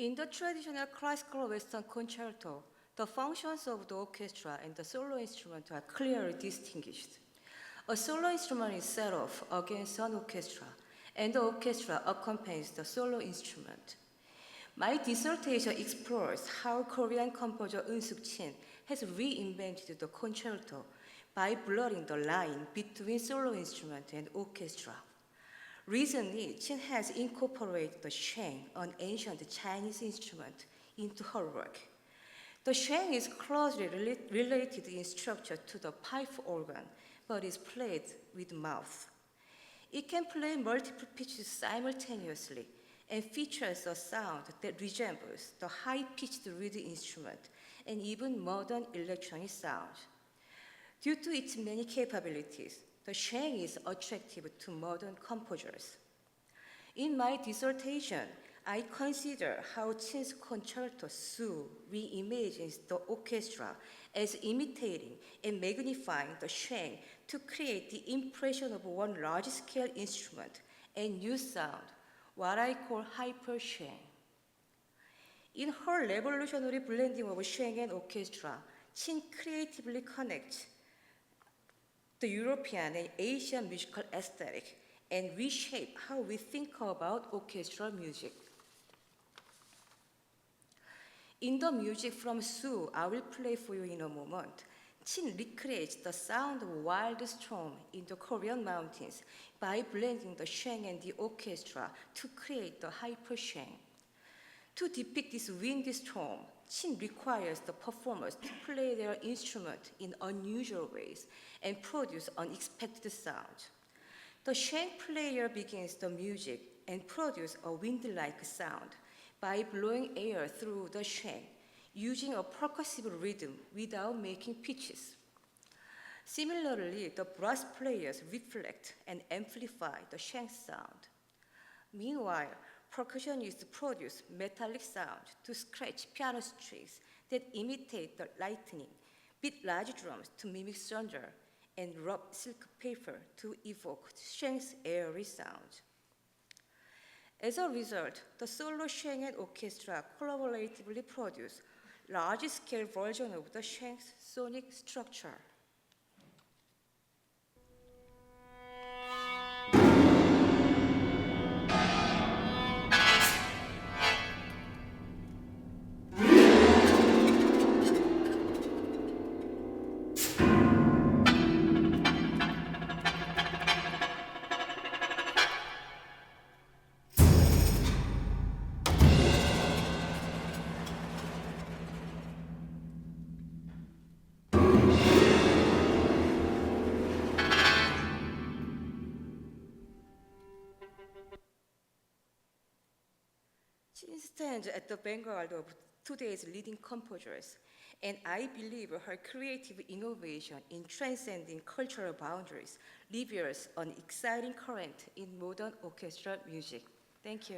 In the traditional classical Western concerto, the functions of the orchestra and the solo instrument are clearly distinguished. A solo instrument is set off against an orchestra, and the orchestra accompanies the solo instrument. My dissertation explores how Korean composer Eun-Suk Chin has reinvented the concerto by blurring the line between solo instrument and orchestra. Recently, Chin has incorporated the sheng, an ancient Chinese instrument, into her work. The sheng is closely related in structure to the pipe organ, but is played with mouth. It can play multiple pitches simultaneously and features a sound that resembles the high-pitched reed instrument and even modern electronic sound. Due to its many capabilities, the sheng is attractive to modern composers. In my dissertation, I consider how Chin's concerto Su reimagines the orchestra as imitating and magnifying the sheng to create the impression of one large-scale instrument and new sound, what I call hyper-sheng. In her revolutionary blending of sheng and orchestra, Chin creatively connects the European and Asian musical aesthetic and reshape how we think about orchestral music. In the music from Su, I will play for you in a moment, Chin recreates the sound of wild storm in the Korean mountains by blending the sheng and the orchestra to create the hyper-sheng. To depict this windy storm, Chin requires the performers to play their instrument in unusual ways and produce unexpected sounds. The sheng player begins the music and produces a wind-like sound by blowing air through the sheng, using a percussive rhythm without making pitches. Similarly, the brass players reflect and amplify the sheng sound. Meanwhile, percussionists produce metallic sound to scratch piano strings that imitate the lightning, beat large drums to mimic thunder, and rub silk paper to evoke sheng's airy sound. As a result, the solo sheng and orchestra collaboratively produce large-scale version of the sheng's sonic structure. Chin stands at the vanguard of today's leading composers, and I believe her creative innovation in transcending cultural boundaries reveals an exciting current in modern orchestral music. Thank you.